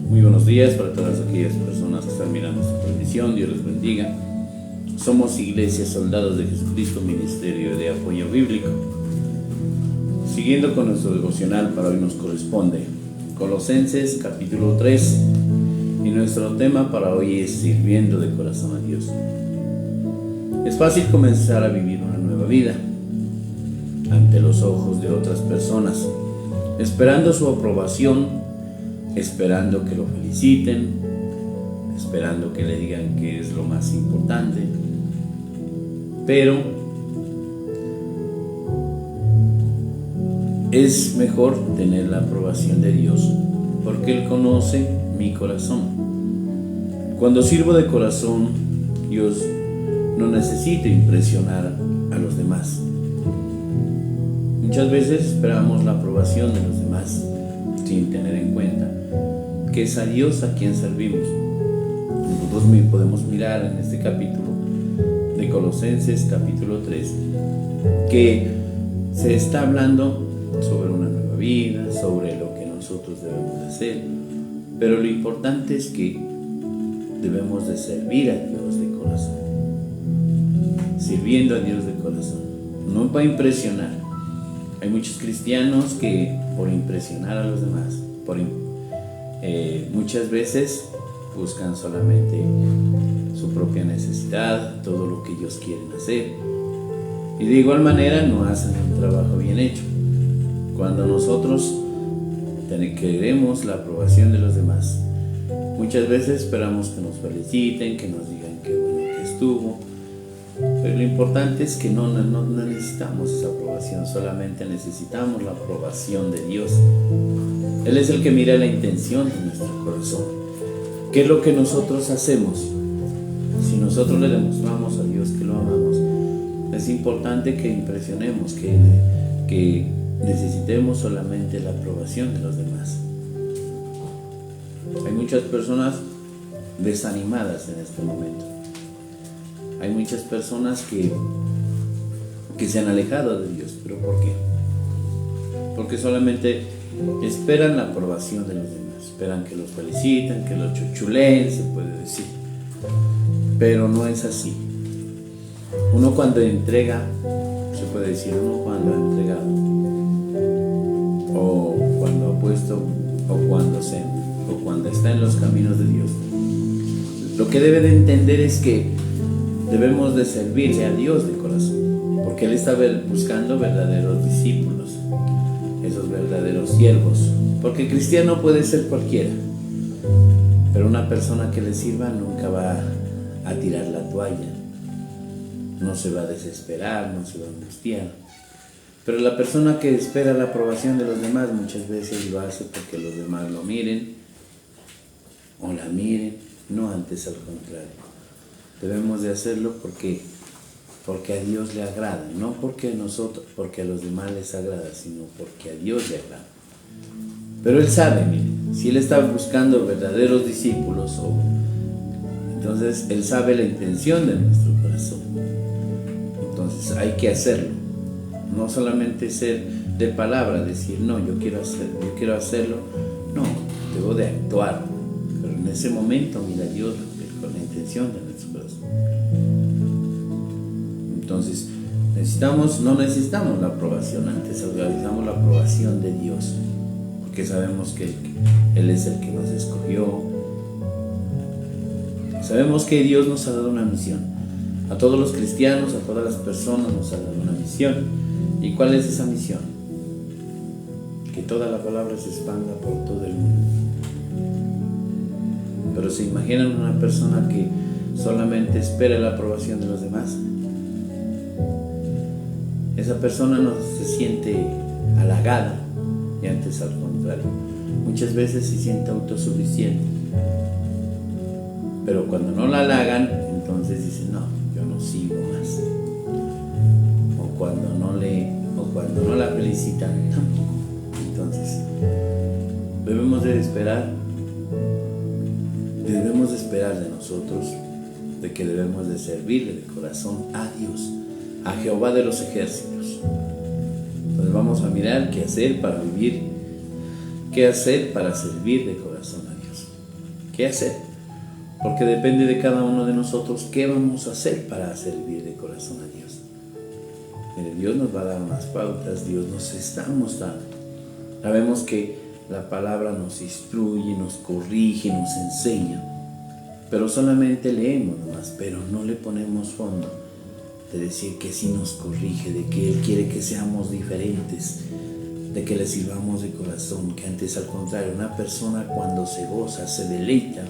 Muy buenos días para todas aquellas personas que están mirando esta transmisión. Dios les bendiga. Somos Iglesia Soldados de Jesucristo, Ministerio de Apoyo Bíblico. Siguiendo con nuestro devocional, para hoy nos corresponde Colosenses capítulo 3, y nuestro tema para hoy es sirviendo de corazón a Dios. Es fácil comenzar a vivir una nueva vida ante los ojos de otras personas, esperando su aprobación, esperando que lo feliciten, esperando que le digan que es lo más importante. Pero es mejor tener la aprobación de Dios, porque Él conoce mi corazón. Cuando sirvo de corazón, Dios no necesita impresionar a los demás. Muchas veces esperamos la aprobación de los demás sin tener en cuenta que es a Dios a quien servimos. Nosotros podemos mirar en este capítulo de Colosenses capítulo 3 que se está hablando sobre una nueva vida, sobre lo que nosotros debemos hacer, pero lo importante es que debemos de servir a Dios de corazón, sirviendo a Dios de corazón, no para impresionar. Hay muchos cristianos que por impresionar a los demás, muchas veces buscan solamente su propia necesidad, todo lo que ellos quieren hacer, y de igual manera no hacen un trabajo bien hecho. Cuando nosotros queremos la aprobación de los demás, muchas veces esperamos que nos feliciten, que nos digan qué bueno que estuvo, pero lo importante es que no necesitamos esa aprobación, solamente necesitamos la aprobación de Dios. Él es el que mira la intención de nuestro corazón. ¿Qué es lo que nosotros hacemos? Si nosotros le demostramos a Dios que lo amamos, es importante que impresionemos, que necesitemos solamente la aprobación de los demás. Hay muchas personas desanimadas en este momento. Hay muchas personas que se han alejado de Dios. ¿Pero por qué? Porque solamente esperan la aprobación de los demás. Esperan que los feliciten, que los chuchuleen, se puede decir. Pero no es así. Uno cuando entrega, se puede decir, uno cuando ha entregado, o cuando ha puesto, o cuando está en los caminos de Dios, lo que debe de entender es que debemos de servirle a Dios de corazón, porque Él está buscando verdaderos discípulos, esos verdaderos siervos, porque cristiano puede ser cualquiera, pero una persona que le sirva nunca va a tirar la toalla, no se va a desesperar, no se va a angustiar. Pero la persona que espera la aprobación de los demás muchas veces lo hace porque los demás lo miren o la miren, no antes al contrario. Debemos de hacerlo porque a Dios le agrada, no porque a los demás les agrada, sino porque a Dios le agrada. Pero Él sabe, miren, si Él está buscando verdaderos discípulos, entonces Él sabe la intención de nuestro corazón. Entonces hay que hacerlo, no solamente ser de palabra, decir no, yo quiero hacerlo, no, debo de actuar, pero en ese momento mira a Dios con la intención de nuestro corazón. Entonces no necesitamos la aprobación, antes realizamos la aprobación de Dios, porque sabemos que Él es el que nos escogió. Sabemos que Dios nos ha dado una misión. A todos los cristianos, a todas las personas nos ha dado una misión. ¿Y cuál es esa misión? Que toda la palabra se expanda por todo el mundo. Pero ¿se imaginan una persona que solamente espera la aprobación de los demás? Esa persona no se siente halagada, y antes al contrario, muchas veces se siente autosuficiente. Pero cuando no la halagan, entonces dice no, yo no sigo más. O cuando no la felicitan, tampoco. Entonces debemos de esperar de nosotros, de que debemos de servirle de corazón a Dios, a Jehová de los ejércitos. Entonces vamos a mirar qué hacer para vivir, qué hacer para servir de corazón a Dios. qué hacer, porque depende de cada uno de nosotros qué vamos a hacer para servir de corazón a Dios. Mire, Dios nos va a dar unas pautas, Dios nos está mostrando. Sabemos que la palabra nos instruye, nos corrige, nos enseña, pero solamente leemos nomás, pero no le ponemos fondo de decir que sí nos corrige, de que Él quiere que seamos diferentes, de que le sirvamos de corazón, que antes al contrario, una persona cuando se goza, se deleita,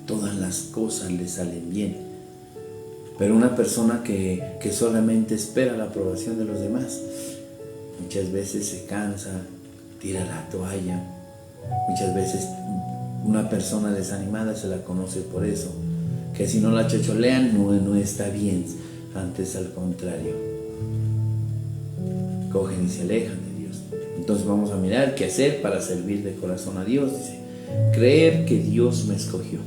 todas las cosas le salen bien. Pero una persona que solamente espera la aprobación de los demás, muchas veces se cansa, tira la toalla. Muchas veces una persona desanimada se la conoce por eso, que si no la chocholean no está bien, antes al contrario, cogen y se alejan de Dios. Entonces vamos a mirar qué hacer para servir de corazón a Dios. Dice, creer que Dios me escogió.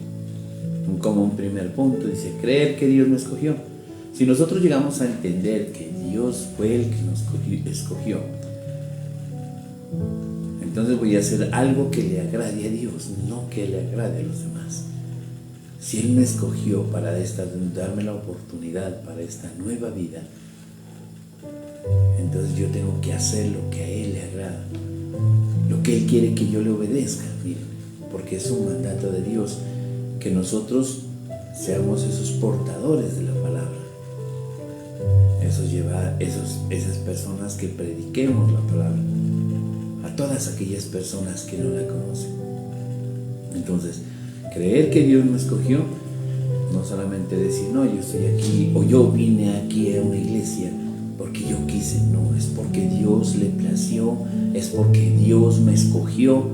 Como un primer punto, dice, creer que Dios me escogió. Si nosotros llegamos a entender que Dios fue el que nos escogió, entonces voy a hacer algo que le agrade a Dios, no que le agrade a los demás. Si Él me escogió para darme la oportunidad para esta nueva vida, entonces yo tengo que hacer lo que a Él le agrada, lo que Él quiere que yo le obedezca, miren, porque es un mandato de Dios que nosotros seamos esos portadores de la palabra, esas personas que prediquemos la palabra a todas aquellas personas que no la conocen. Entonces, creer que Dios me escogió, no solamente decir, no, yo estoy aquí, o yo vine aquí a una iglesia porque yo quise, no, es porque Dios le plació, es porque Dios me escogió,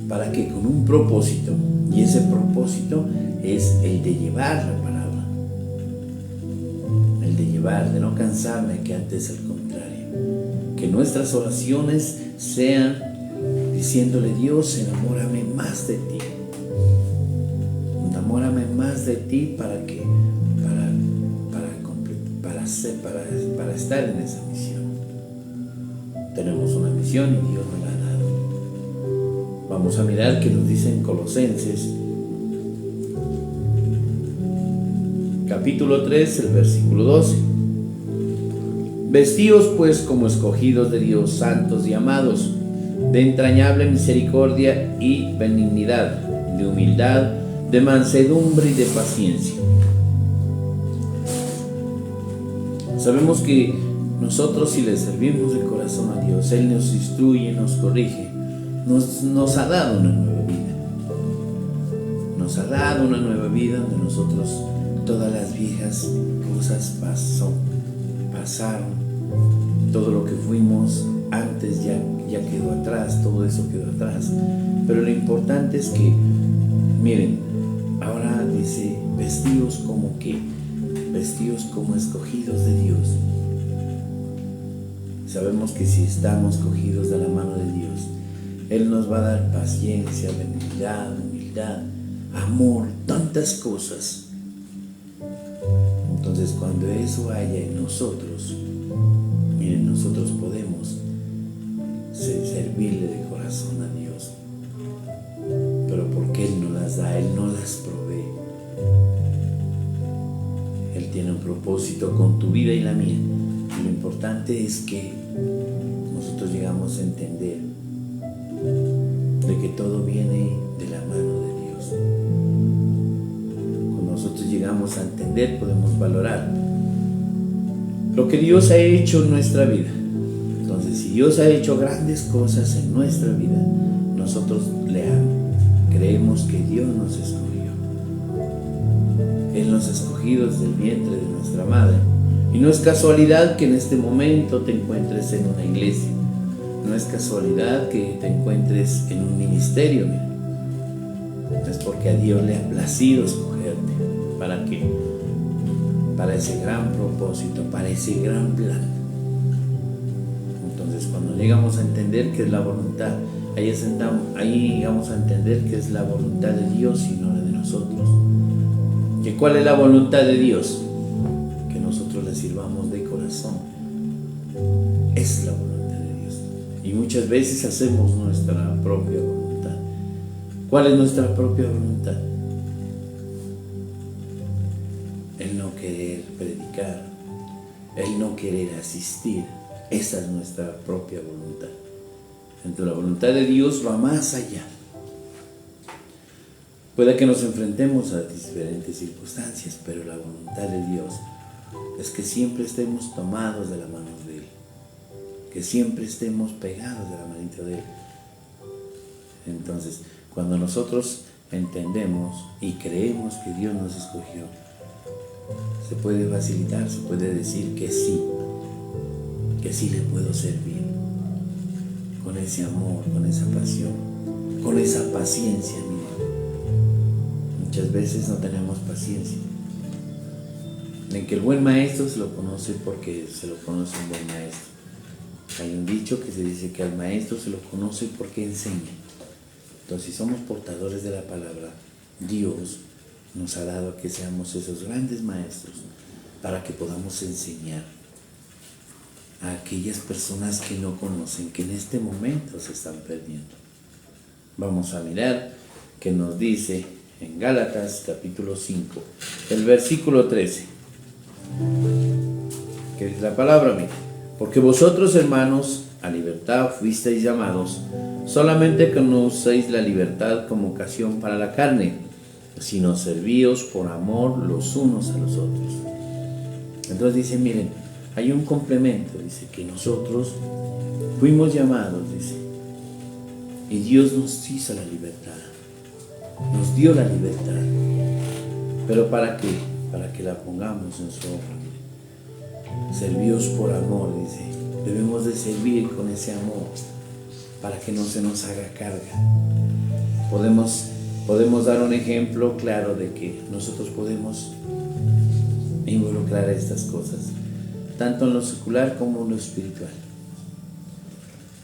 para que con un propósito, y ese propósito es el de llevar la palabra, el de llevar, de no cansarme, que antes al contrario, que nuestras oraciones sean diciéndole, Dios, enamórame más de ti, enamórame más de ti para estar en esa misión. Tenemos una misión y Dios nos la ha dado. Vamos a mirar qué nos dice en Colosenses capítulo 3, el versículo 12. Vestíos pues como escogidos de Dios, santos y amados, de entrañable misericordia y benignidad, de humildad, de mansedumbre y de paciencia. Sabemos que nosotros, si le servimos de corazón a Dios, Él nos instruye, nos corrige, nos ha dado una nueva vida. Nos ha dado una nueva vida donde nosotros todas las viejas cosas pasaron, todo lo que fuimos antes ya quedó atrás, todo eso quedó atrás. Pero lo importante es que, miren, ahora dice, vestidos como escogidos de Dios. Sabemos que si estamos cogidos de la mano de Dios, Él nos va a dar paciencia, benignidad, humildad, amor, tantas cosas. Entonces, cuando eso haya en nosotros, miren, nosotros podemos servirle de corazón a Dios. Pero porque Él nos las da, Él nos las provee. Él tiene un propósito con tu vida y la mía. Y lo importante es que nosotros llegamos a entender de que todo viene de la mano de Dios. Cuando nosotros llegamos a entender, podemos valorar lo que Dios ha hecho en nuestra vida. Entonces, si Dios ha hecho grandes cosas en nuestra vida, nosotros creemos que Dios nos escogió. Él nos ha escogido desde el vientre de nuestra madre. Y no es casualidad que en este momento te encuentres en una iglesia. No es casualidad que te encuentres en un ministerio. Mira. Es porque a Dios le ha placido escogerte. ¿Para qué? Para ese gran propósito, para ese gran plan. Entonces, cuando llegamos a entender que es la voluntad, ahí llegamos a entender que es la voluntad de Dios y no la de nosotros. ¿Y cuál es la voluntad de Dios? Que nosotros le sirvamos de corazón. Es la voluntad de Dios. Y muchas veces hacemos nuestra propia voluntad. ¿Cuál es nuestra propia voluntad? El no querer predicar, el no querer asistir. Esa es nuestra propia voluntad. Entonces la voluntad de Dios va más allá. Puede que nos enfrentemos a diferentes circunstancias, pero la voluntad de Dios es que siempre estemos tomados de la mano de Él, que siempre estemos pegados de la manita de Él. Entonces, cuando nosotros entendemos y creemos que Dios nos escogió, se puede facilitar, se puede decir que sí le puedo servir, con ese amor, con esa pasión, con esa paciencia. Muchas veces no tenemos paciencia. En que el buen maestro se lo conoce porque se lo conoce un buen maestro. Hay un dicho que se dice que al maestro se lo conoce porque enseña. Entonces, si somos portadores de la palabra, Dios nos ha dado que seamos esos grandes maestros para que podamos enseñar a aquellas personas que no conocen, que en este momento se están perdiendo. Vamos a mirar que nos dice en Gálatas capítulo 5, el versículo 13, que es la palabra, mira: porque vosotros, hermanos, a libertad fuisteis llamados, solamente que no uséis la libertad como ocasión para la carne, sino servíos por amor los unos a los otros. Entonces dice, miren, hay un complemento, dice que nosotros fuimos llamados, dice, y Dios nos hizo la libertad, nos dio la libertad, pero ¿para qué? Para que la pongamos en su obra. Servíos por amor, dice, debemos de servir con ese amor para que no se nos haga carga. Podemos dar un ejemplo claro de que nosotros podemos involucrar estas cosas, tanto en lo secular como en lo espiritual.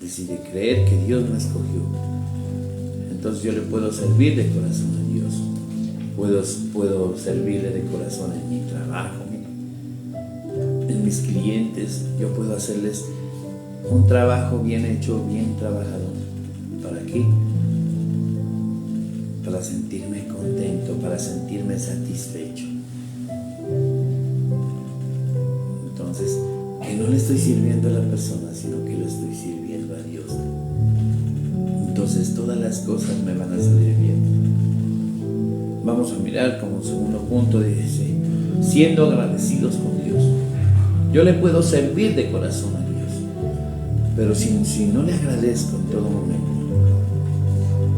Decide creer que Dios me escogió. Entonces yo le puedo servir de corazón a Dios. Puedo servirle de corazón en mi trabajo, en mis clientes. Yo puedo hacerles un trabajo bien hecho, bien trabajado. ¿Para qué? Para sentirme contento, para sentirme satisfecho. Entonces, que no le estoy sirviendo a la persona, sino que lo estoy sirviendo a Dios. Entonces todas las cosas me van a salir bien. Vamos a mirar como segundo punto, dice, siendo agradecidos con Dios. Yo le puedo servir de corazón a Dios, pero si no le agradezco en todo momento,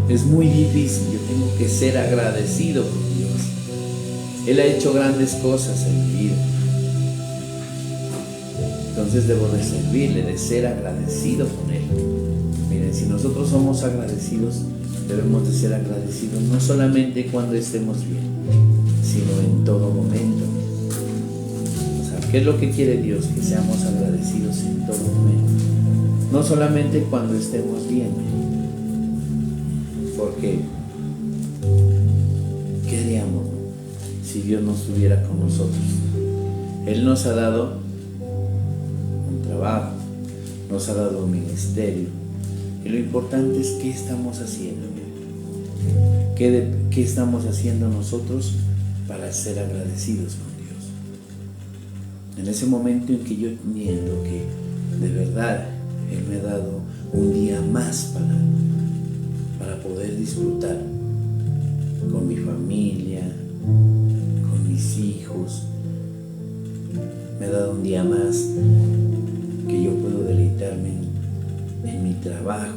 es muy difícil. Yo tengo que ser agradecido con Dios. Él ha hecho grandes cosas en mi vida. Entonces debo de servirle, de ser agradecido con Él. Miren, si nosotros somos agradecidos, debemos de ser agradecidos no solamente cuando estemos bien, sino en todo momento. O sea, ¿qué es lo que quiere Dios? Que seamos agradecidos en todo momento. No solamente cuando estemos bien. Porque, ¿qué haríamos si Dios no estuviera con nosotros? Él nos ha dado un trabajo, nos ha dado un ministerio, y lo importante es qué estamos haciendo. ¿Qué estamos haciendo nosotros para ser agradecidos con Dios? En ese momento en que yo entiendo que de verdad Él me ha dado un día más para poder disfrutar con mi familia, con mis hijos, me ha dado un día más que yo puedo deleitarme en mi trabajo.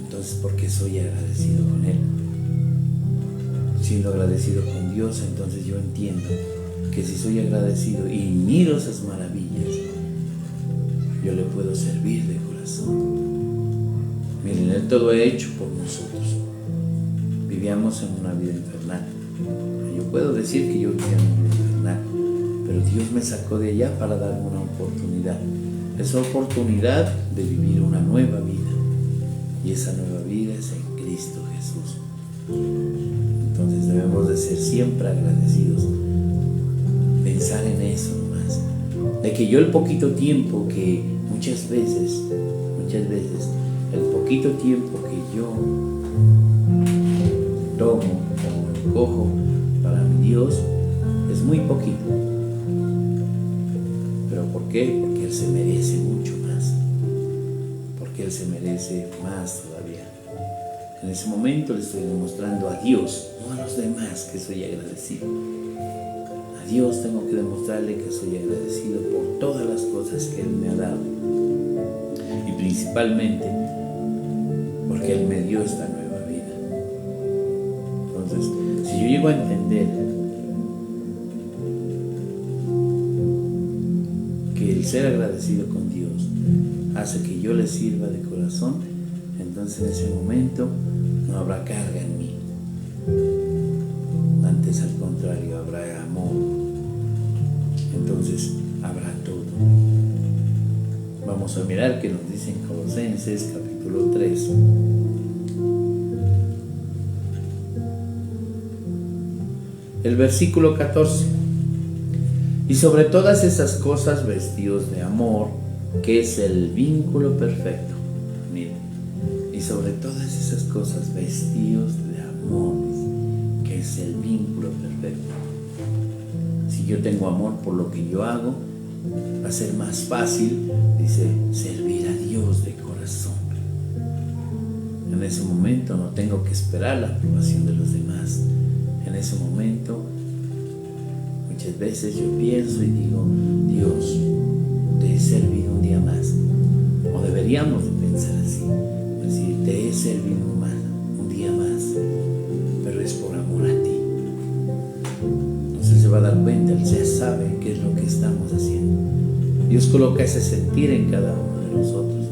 Entonces, porque soy agradecido con Él. Siendo agradecido con Dios, entonces yo entiendo que si soy agradecido y miro esas maravillas, yo le puedo servir de corazón. Miren, Él todo ha hecho por nosotros. Vivíamos en una vida infernal. Yo puedo decir que yo vivía en una vida infernal, pero Dios me sacó de allá para darme una oportunidad. Esa oportunidad de vivir una nueva vida. Y esa nueva vida es en Cristo Jesús. Entonces debemos de ser siempre agradecidos. Pensar en eso nomás. De que yo el poquito tiempo que muchas veces, el poquito tiempo que yo recojo para mi Dios es muy poquito. ¿Pero por qué? Porque Él se merece mucho más. Porque Él se merece más todavía. En ese momento le estoy demostrando a Dios, no a los demás, que soy agradecido. A Dios tengo que demostrarle que soy agradecido por todas las cosas que Él me ha dado. Y principalmente porque Él me dio esta nueva vida. Entonces, si yo llego a entender que el ser agradecido con Dios hace que yo le sirva de corazón, entonces en ese momento no habrá carga en mí. Antes, al contrario, habrá amor. Entonces habrá todo. Vamos a mirar qué nos dice en Colosenses capítulo 3. El versículo 14. Y sobre todas esas cosas vestidos de amor, que es el vínculo perfecto. Miren. Y sobre todas esas cosas vestidos de amor, que es el vínculo perfecto. Si yo tengo amor por lo que yo hago, va a ser más fácil, dice, servir a Dios de corazón. En ese momento no tengo que esperar la aprobación de los demás. En ese momento, muchas veces yo pienso y digo, Dios, te he servido un día más. O deberíamos de pensar así, decir, te he servido un día más, pero es por amor a ti. Entonces se va a dar cuenta, Él ya sabe qué es lo que estamos haciendo. Dios coloca ese sentir en cada uno de nosotros,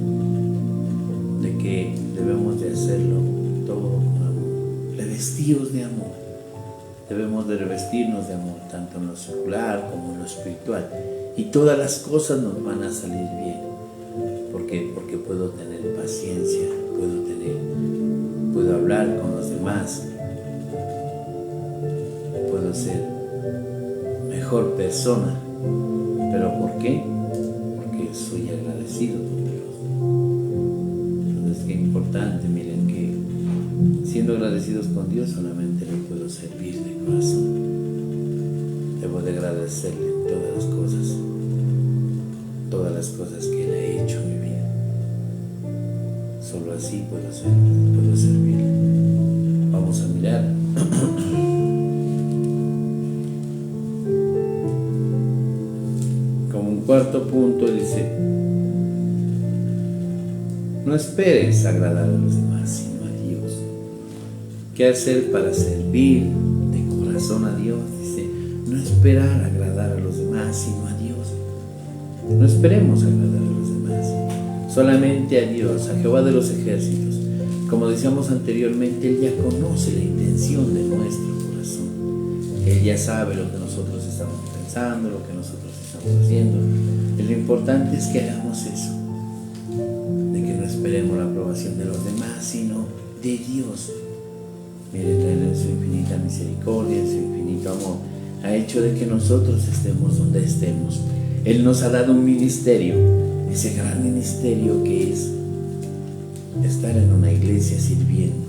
de que debemos de hacerlo todo con amor, revestidos de amor. Debemos de revestirnos de amor, tanto en lo secular como en lo espiritual. Y todas las cosas nos van a salir bien. ¿Por qué? Porque puedo tener paciencia, puedo hablar con los demás, puedo ser mejor persona. ¿Pero por qué? Porque soy agradecido con Dios. Entonces, qué importante, miren, que siendo agradecidos con Dios solamente le puedo servir de corazón. Debo de agradecerle todas las cosas que Él ha hecho en mi vida. Solo así puedo servirle. Vamos a mirar. Como un cuarto punto dice, no esperes agradar a los demás, sino a Dios. ¿Qué hacer para servir de corazón a Dios? Dice, no esperar agradar a los demás, sino a Dios. No esperemos agradar a los demás, solamente a Dios, a Jehová de los ejércitos. Como decíamos anteriormente, Él ya conoce la intención de nuestro corazón. Él ya sabe lo que nosotros estamos pensando, lo que nosotros estamos haciendo. Y lo importante es que hagamos eso, de que no esperemos la aprobación de los demás, sino de Dios. Miren, Él en su infinita misericordia, en su infinito amor, ha hecho de que nosotros estemos donde estemos. Él nos ha dado un ministerio, ese gran ministerio que es estar en una iglesia sirviendo.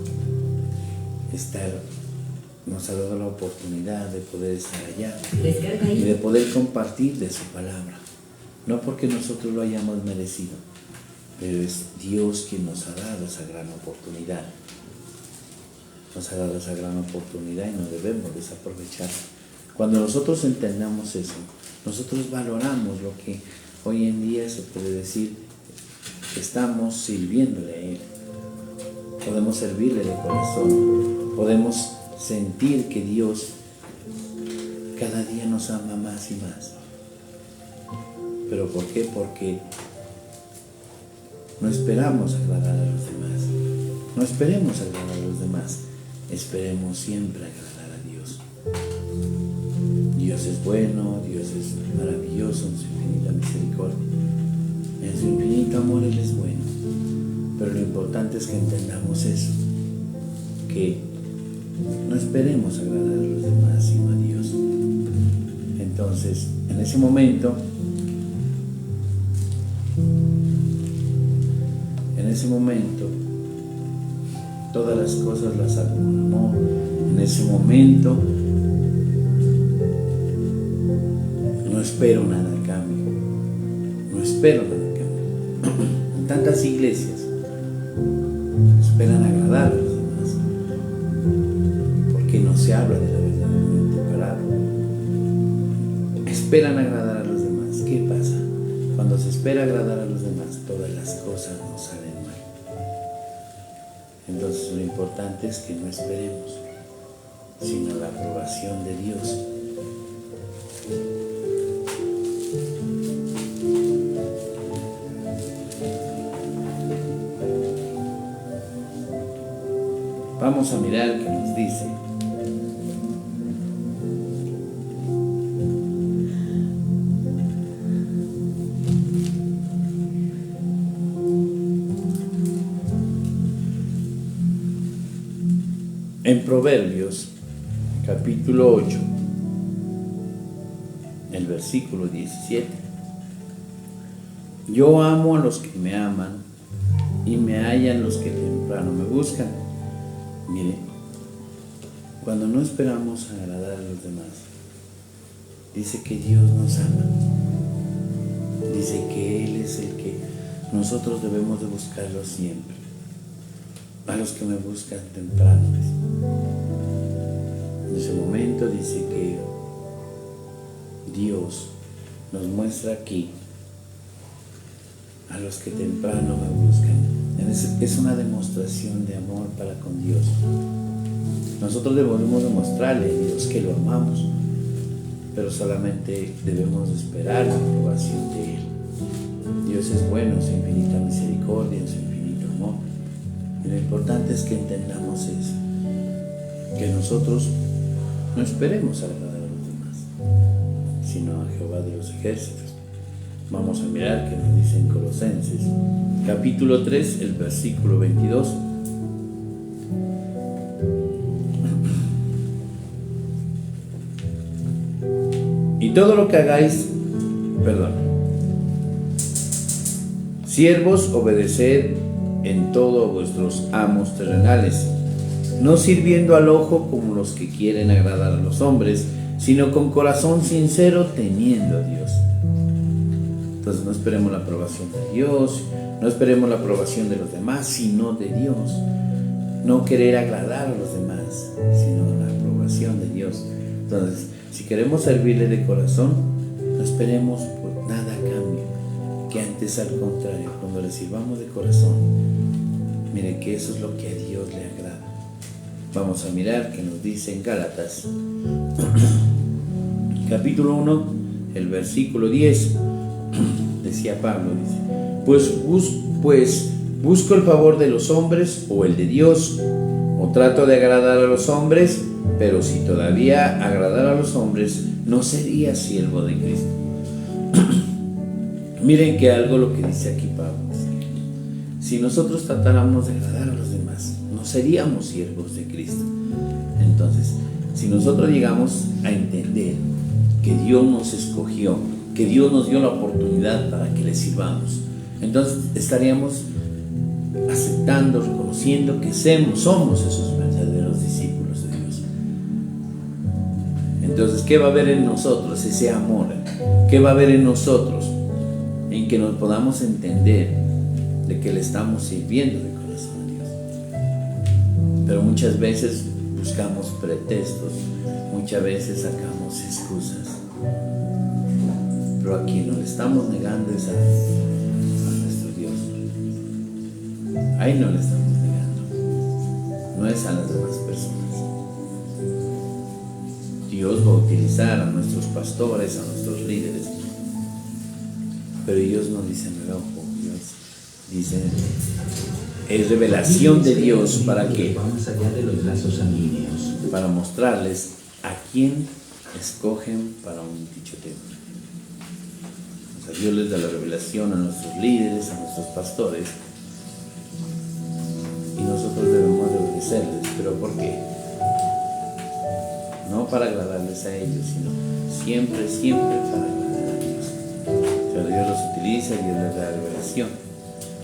Nos ha dado la oportunidad de poder estar allá y de poder compartir de su palabra. No porque nosotros lo hayamos merecido, pero es Dios quien nos ha dado esa gran oportunidad. Nos ha dado esa gran oportunidad y no debemos desaprovecharla. Cuando nosotros entendamos eso, nosotros valoramos lo que hoy en día se puede decir, estamos sirviéndole a Él. Podemos servirle de corazón, podemos sentir que Dios cada día nos ama más y más. ¿Pero por qué? Porque no esperamos agradar a los demás. No esperemos agradar a los demás, esperemos siempre agradar a Dios. Dios es bueno, Dios es maravilloso en su infinita misericordia. En su infinito amor Él es bueno. Pero lo importante es que entendamos eso, que no esperemos agradar a los demás, sino a Dios. Entonces, en ese momento, todas las cosas las hago con amor. En ese momento no espero nada a cambio. No espero nada a cambio. En tantas iglesias esperan agradar a los demás, porque no se habla de la verdaderamente parada. Esperan agradar a los demás. ¿Qué pasa? Cuando se espera agradar a los demás, todas las cosas nos salen mal. Entonces lo importante es que no esperemos, sino la aprobación de Dios. Vamos a mirar qué nos dice. En Proverbios, capítulo 8, el versículo 17. Yo amo a los que me aman y me hallan los que temprano me buscan. Mire, cuando no esperamos agradar a los demás, dice que Dios nos ama. Dice que Él es el que nosotros debemos de buscarlo siempre. A los que me buscan temprano. En ese momento dice que Dios nos muestra aquí a los que temprano me buscan. Es una demostración de amor para con Dios. Nosotros debemos demostrarle a Dios que lo amamos, pero solamente debemos esperar la aprobación de Él. Dios es bueno en su infinita misericordia, en su infinito amor. Y lo importante es que entendamos eso, que nosotros no esperemos agradar a los demás, sino a Jehová de los ejércitos. Vamos a mirar qué nos dice en Colosenses, capítulo 3, el versículo 22. Y todo lo que hagáis, siervos, obedeced en todo a vuestros amos terrenales, no sirviendo al ojo como los que quieren agradar a los hombres, sino con corazón sincero, temiendo a Dios. Entonces no esperemos la aprobación de Dios, no esperemos la aprobación de los demás, sino de Dios. No querer agradar a los demás, sino la aprobación de Dios. Entonces, si queremos servirle de corazón, no esperemos por nada a cambio, que antes al contrario, cuando le sirvamos de corazón, mire que eso es lo que a Dios le agrada. Vamos a mirar qué nos dice en Gálatas, capítulo 1, el versículo 10. Decía Pablo, dice, pues busco el favor de los hombres o el de Dios, o trato de agradar a los hombres, pero si todavía agradara a los hombres, no sería siervo de Cristo. Miren que algo lo que dice aquí Pablo. Si nosotros tratáramos de agradar a los demás, no seríamos siervos de Cristo. Entonces, si nosotros llegamos a entender que Dios nos escogió, que Dios nos dio la oportunidad para que le sirvamos, entonces estaríamos aceptando, reconociendo que somos esos verdaderos discípulos de Dios. Entonces, ¿qué va a haber en nosotros? Ese amor. ¿Qué va a haber en nosotros? En que nos podamos entender de que le estamos sirviendo de corazón a Dios. Pero muchas veces buscamos pretextos, muchas veces sacamos excusas. Pero a quien nos le estamos negando es a nuestro Dios. Ahí no le estamos negando, no es a las demás personas. Dios va a utilizar a nuestros pastores, a nuestros líderes, pero ellos no dicen el ojo. Dios dice, es revelación de Dios. ¿Para qué? Más allá de los lazos sanguíneos, para mostrarles a quién escogen para un dicho tema. O sea, Dios les da la revelación a nuestros líderes, a nuestros pastores, y nosotros debemos de obedecerles. ¿Pero por qué? No para agradarles a ellos, sino siempre para agradar a Dios. O sea, Dios los utiliza, Dios les da la revelación.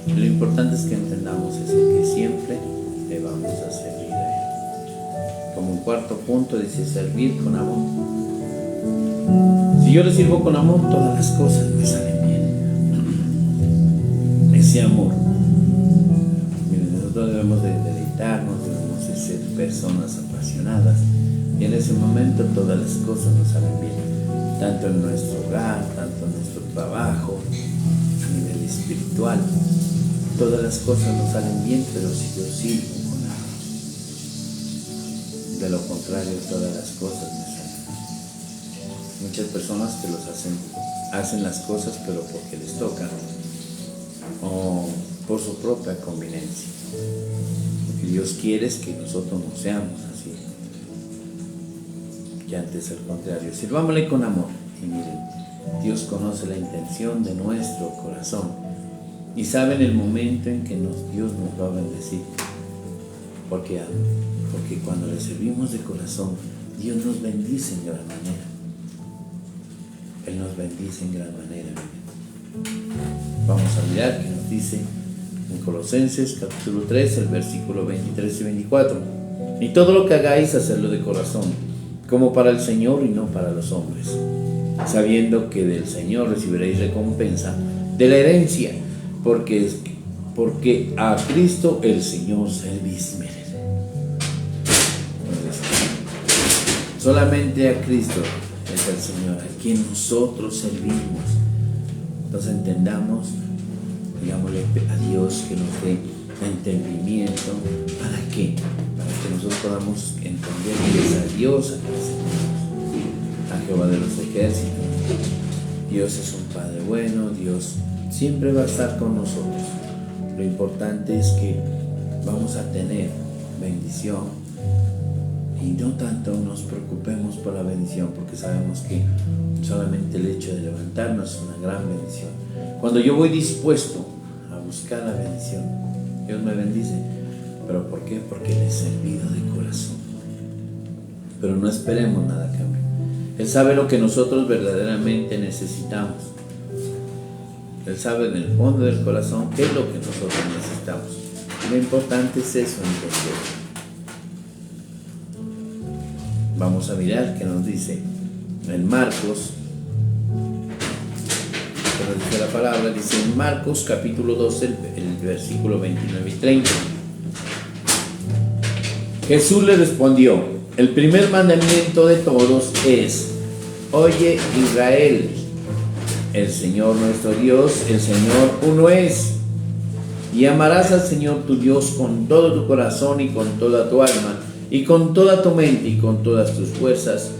Y lo importante es que entendamos eso, que siempre le vamos a servir a Él. Como un cuarto punto dice servir con amor. Si yo le sirvo con amor, todas las cosas me salen bien. Ese amor. Miren, nosotros debemos de deleitarnos, debemos de ser personas apasionadas. Y en ese momento todas las cosas nos salen bien. Tanto en nuestro hogar, tanto en nuestro trabajo, a nivel espiritual. Todas las cosas nos salen bien, pero si yo sirvo con amor. De lo contrario, todas las cosas me salen mal. Muchas personas que hacen las cosas pero porque les tocan o por su propia conveniencia. Lo que Dios quiere es que nosotros no seamos así. Que antes al contrario, sirvámosle con amor. Y miren, Dios conoce la intención de nuestro corazón y sabe en el momento en que Dios nos va a bendecir. Porque cuando le servimos de corazón, Dios nos bendice en gran manera. Él nos bendice en gran manera. Vamos a mirar que nos dice en Colosenses capítulo 3, el versículo 23 y 24. Y todo lo que hagáis, hacedlo de corazón, como para el Señor y no para los hombres, sabiendo que del Señor recibiréis recompensa de la herencia, porque a Cristo el Señor servís. Solamente a Cristo es el Señor, a quien nosotros servimos. Entonces entendamos, digámosle a Dios que nos dé entendimiento. ¿Para qué? Para que nosotros podamos entender que es a Dios a quien servimos, a Jehová de los ejércitos. Dios es un Padre bueno, Dios siempre va a estar con nosotros. Lo importante es que vamos a tener bendición. Y no tanto nos preocupemos por la bendición, porque sabemos que solamente el hecho de levantarnos es una gran bendición. Cuando yo voy dispuesto a buscar la bendición, Dios me bendice. ¿Pero por qué? Porque le he servido de corazón. Pero no esperemos nada a cambio. Él sabe lo que nosotros verdaderamente necesitamos. Él sabe en el fondo del corazón qué es lo que nosotros necesitamos. Lo importante es eso, entender. Vamos a mirar qué nos dice en Marcos, que nos dice la palabra, dice en Marcos capítulo 12, el versículo 29 y 30. Jesús le respondió: el primer mandamiento de todos es: oye Israel, el Señor nuestro Dios, el Señor uno es, y amarás al Señor tu Dios con todo tu corazón y con toda tu alma, y con toda tu mente y con todas tus fuerzas.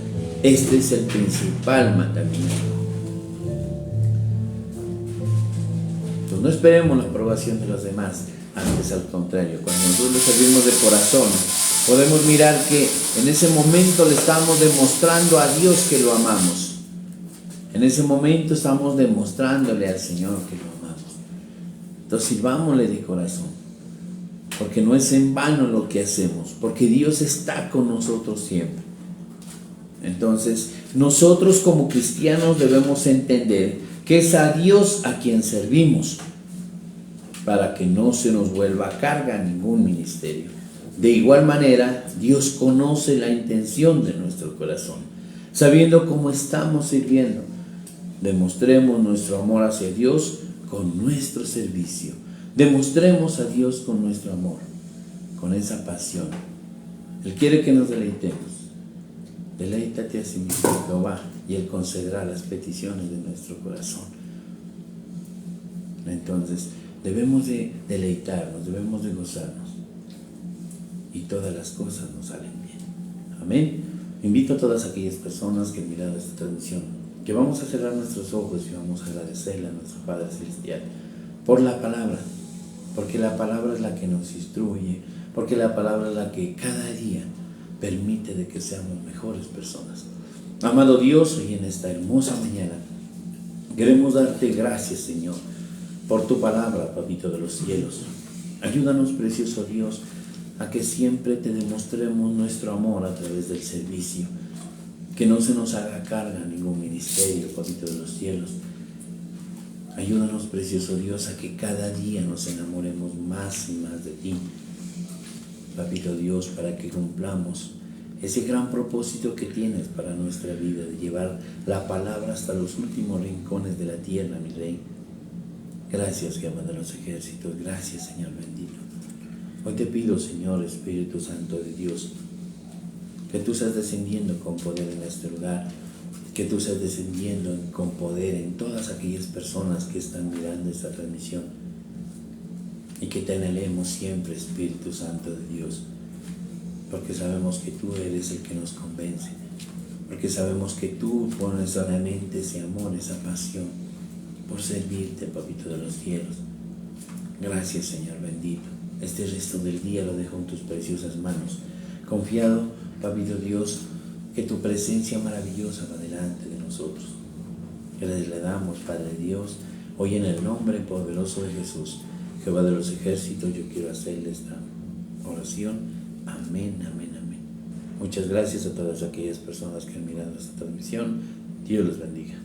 Este es el principal mandamiento. Entonces no esperemos la aprobación de los demás, antes al contrario, cuando nosotros le servimos de corazón, podemos mirar que en ese momento le estamos demostrando a Dios que lo amamos. En ese momento estamos demostrándole al Señor que lo amamos. Entonces sirvámosle de corazón. Porque no es en vano lo que hacemos, porque Dios está con nosotros siempre. Entonces, nosotros como cristianos debemos entender que es a Dios a quien servimos, para que no se nos vuelva carga ningún ministerio. De igual manera, Dios conoce la intención de nuestro corazón, sabiendo cómo estamos sirviendo. Demostremos nuestro amor hacia Dios con nuestro servicio. Demostremos a Dios con nuestro amor, con esa pasión. Él quiere que nos deleitemos. Deleítate a sí mismo, Jehová, y Él concederá las peticiones de nuestro corazón. Entonces, debemos de deleitarnos, debemos de gozarnos, y todas las cosas nos salen bien. Amén. Invito a todas aquellas personas que han mirado esta transmisión, que vamos a cerrar nuestros ojos y vamos a agradecerle a nuestro Padre Celestial por la palabra. Porque la palabra es la que nos instruye, porque la palabra es la que cada día permite de que seamos mejores personas. Amado Dios, hoy en esta hermosa mañana queremos darte gracias, Señor, por tu palabra, Papito de los cielos. Ayúdanos, precioso Dios, a que siempre te demostremos nuestro amor a través del servicio. Que no se nos haga carga ningún ministerio, Papito de los cielos. Ayúdanos, precioso Dios, a que cada día nos enamoremos más y más de ti, Papito Dios, para que cumplamos ese gran propósito que tienes para nuestra vida, de llevar la palabra hasta los últimos rincones de la tierra, mi Rey. Gracias, Jehová de los ejércitos, gracias, Señor bendito. Hoy te pido, Señor Espíritu Santo de Dios, que tú seas descendiendo con poder en este lugar, que tú seas descendiendo con poder en todas aquellas personas que están mirando esta transmisión, y que te anhelemos siempre, Espíritu Santo de Dios, porque sabemos que tú eres el que nos convence, porque sabemos que tú pones solamente ese amor, esa pasión por servirte, Papito de los cielos. Gracias, Señor bendito. Este resto del día lo dejo en tus preciosas manos, confiado, Papito Dios, que tu presencia maravillosa va delante de nosotros. Gracias le damos, Padre Dios, hoy en el nombre poderoso de Jesús, Jehová de los ejércitos. Yo quiero hacerle esta oración. Amén, amén, amén. Muchas gracias a todas aquellas personas que han mirado esta transmisión. Dios los bendiga.